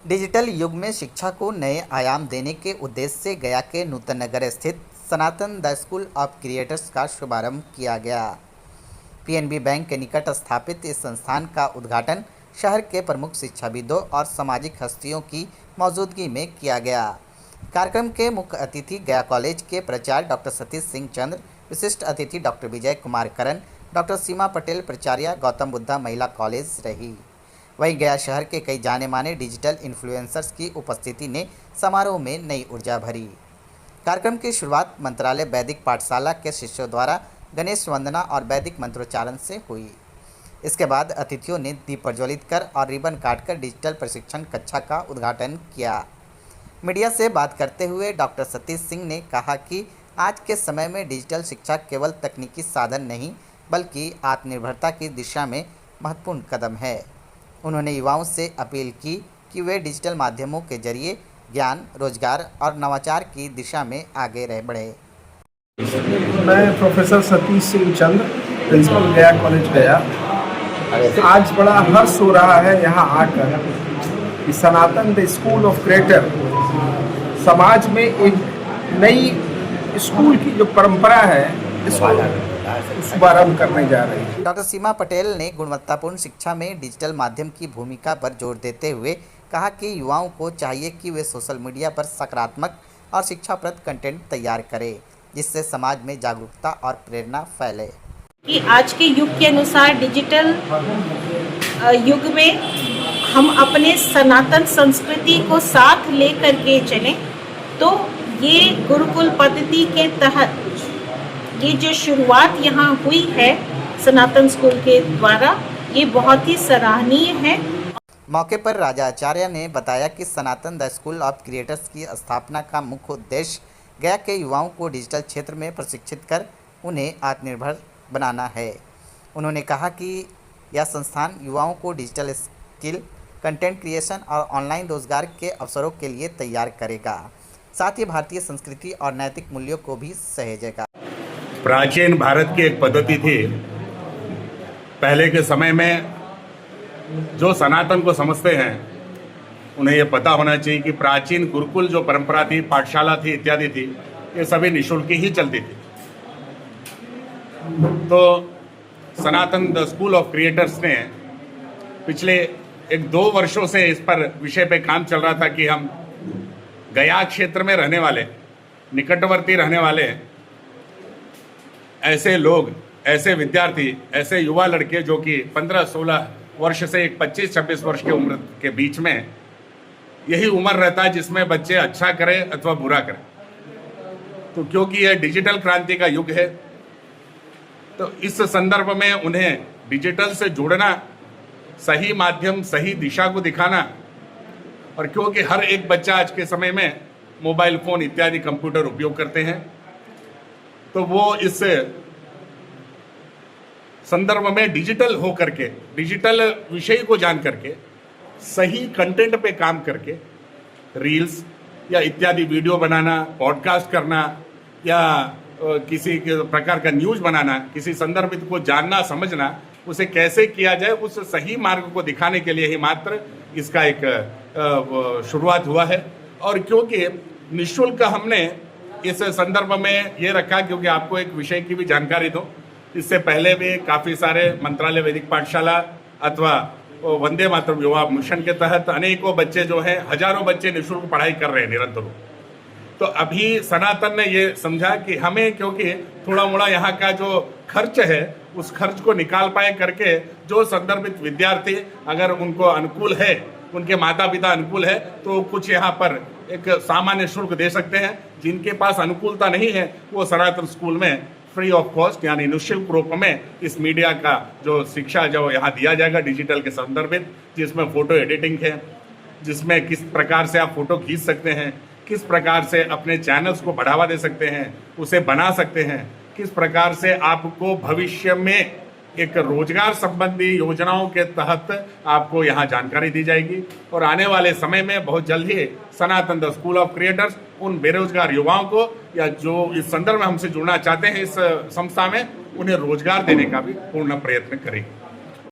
Digital युग में शिक्षा को नए आयाम देने के उद्देश्य से गया के नूतन नगर स्थित सनातन द स्कूल ऑफ क्रिएटर्स का शुभारंभ किया गया। पीएनबी बैंक के निकट स्थापित इस संस्थान का उद्घाटन शहर के प्रमुख शिक्षाविदों और सामाजिक हस्तियों की मौजूदगी में किया गया। कार्यक्रम के मुख्य अतिथि गया कॉलेज के प्राचार्य डॉक्टर सतीश सिंह चंद्र, विशिष्ट अतिथि डॉक्टर विजय कुमार करण, डॉक्टर सीमा पटेल प्राचार्य गौतम बुद्धा महिला कॉलेज रही। वहीं गया शहर के कई जाने माने डिजिटल इन्फ्लुएंसर्स की उपस्थिति ने समारोह में नई ऊर्जा भरी। कार्यक्रम की शुरुआत मंत्रालय वैदिक पाठशाला के शिष्यों द्वारा गणेश वंदना और वैदिक मंत्रोच्चारण से हुई। इसके बाद अतिथियों ने दीप प्रज्वलित कर और रिबन काटकर डिजिटल प्रशिक्षण कक्षा का उद्घाटन किया। मीडिया से बात करते हुए डॉक्टर सतीश सिंह ने कहा कि आज के समय में डिजिटल शिक्षा केवल तकनीकी साधन नहीं बल्कि आत्मनिर्भरता की दिशा में महत्वपूर्ण कदम है। उन्होंने युवाओं से अपील की कि वे डिजिटल माध्यमों के जरिए ज्ञान, रोजगार और नवाचार की दिशा में आगे बढ़े। मैं प्रोफेसर सतीश सिंह चंद्र, प्रिंसिपल गया कॉलेज गया। आज बड़ा हर्ष हो रहा है यहाँ आकर कि सनातन द स्कूल ऑफ क्रिएटर समाज में एक नई स्कूल की जो परंपरा है इसको शुभारंभ करने जा रही है। डॉक्टर सीमा पटेल ने गुणवत्तापूर्ण शिक्षा में डिजिटल माध्यम की भूमिका पर जोर देते हुए कहा कि युवाओं को चाहिए कि वे सोशल मीडिया पर सकारात्मक और शिक्षाप्रद कंटेंट तैयार करें, जिससे समाज में जागरूकता और प्रेरणा फैले। कि आज के युग के अनुसार डिजिटल युग में हम अपने सनातन संस्कृति को साथ लेकर के चलें, तो ये गुरुकुल पद्धति के तहत ये जो शुरुआत यहाँ हुई है सनातन स्कूल के द्वारा, ये बहुत ही सराहनीय है। मौके पर राजा आचार्य ने बताया कि सनातन द स्कूल ऑफ क्रिएटर्स की स्थापना का मुख्य उद्देश्य गया के युवाओं को डिजिटल क्षेत्र में प्रशिक्षित कर उन्हें आत्मनिर्भर बनाना है। उन्होंने कहा कि यह संस्थान युवाओं को डिजिटल स्किल, कंटेंट क्रिएशन और ऑनलाइन रोजगार के अवसरों के लिए तैयार करेगा, साथ ही भारतीय संस्कृति और नैतिक मूल्यों को भी सहेजेगा। प्राचीन भारत की एक पद्धति थी। पहले के समय में जो सनातन को समझते हैं उन्हें यह पता होना चाहिए कि प्राचीन गुरुकुल जो परंपरा थी, पाठशाला थी इत्यादि थी, ये सभी निःशुल्क ही चलती थी। तो सनातन द स्कूल ऑफ क्रिएटर्स ने पिछले 1-2 वर्षों से इस पर विषय पे काम चल रहा था कि हम गया क्षेत्र में रहने वाले, निकटवर्ती रहने वाले ऐसे लोग, ऐसे विद्यार्थी, ऐसे युवा लड़के जो कि 15-16 वर्ष से एक 25-26 वर्ष की उम्र के बीच में यही उम्र रहता है जिसमें बच्चे अच्छा करें अथवा बुरा करें। तो क्योंकि यह डिजिटल क्रांति का युग है, तो इस संदर्भ में उन्हें डिजिटल से जोड़ना, सही माध्यम, सही दिशा को दिखाना, और क्योंकि हर एक बच्चा आज के समय में मोबाइल फोन इत्यादि कंप्यूटर उपयोग करते हैं, तो वो इस संदर्भ में डिजिटल हो करके, डिजिटल विषय को जान करके, सही कंटेंट पे काम करके रील्स या इत्यादि वीडियो बनाना, पॉडकास्ट करना या किसी प्रकार का न्यूज़ बनाना, किसी संदर्भित को जानना, समझना, उसे कैसे किया जाए, उस सही मार्ग को दिखाने के लिए ही मात्र इसका एक शुरुआत हुआ है। और क्योंकि निःशुल्क हमने इस संदर्भ में ये रखा क्योंकि आपको एक विषय की भी जानकारी दो, इससे पहले भी काफ़ी सारे मंत्रालय वैदिक पाठशाला अथवा वंदे मातरम युवा मिशन के तहत अनेकों बच्चे जो हैं, हजारों बच्चे निःशुल्क पढ़ाई कर रहे हैं निरंतर। तो अभी सनातन ने ये समझा कि हमें, क्योंकि थोड़ा मोड़ा यहाँ का जो खर्च है उस खर्च को निकाल पाए करके जो संदर्भित विद्यार्थी अगर उनको अनुकूल है, उनके माता पिता अनुकूल है, तो कुछ यहाँ पर एक सामान्य शुल्क दे सकते हैं। जिनके पास अनुकूलता नहीं है वो सनातन स्कूल में फ्री ऑफ कॉस्ट यानी निःशुल्क रूप में इस मीडिया का जो शिक्षा जो यहाँ दिया जाएगा डिजिटल के संदर्भित, जिसमें फोटो एडिटिंग है, जिसमें किस प्रकार से आप फोटो खींच सकते हैं, किस प्रकार से अपने चैनल्स को बढ़ावा दे सकते हैं, उसे बना सकते हैं, किस प्रकार से आपको भविष्य में एक रोजगार संबंधी योजनाओं के तहत आपको यहाँ जानकारी दी जाएगी। और आने वाले समय में बहुत जल्द ही सनातन द स्कूल ऑफ क्रिएटर्स उन बेरोजगार युवाओं को या जो इस संदर्भ में हमसे जुड़ना चाहते हैं इस संस्था में, उन्हें रोजगार देने का भी पूर्ण प्रयत्न करेगी।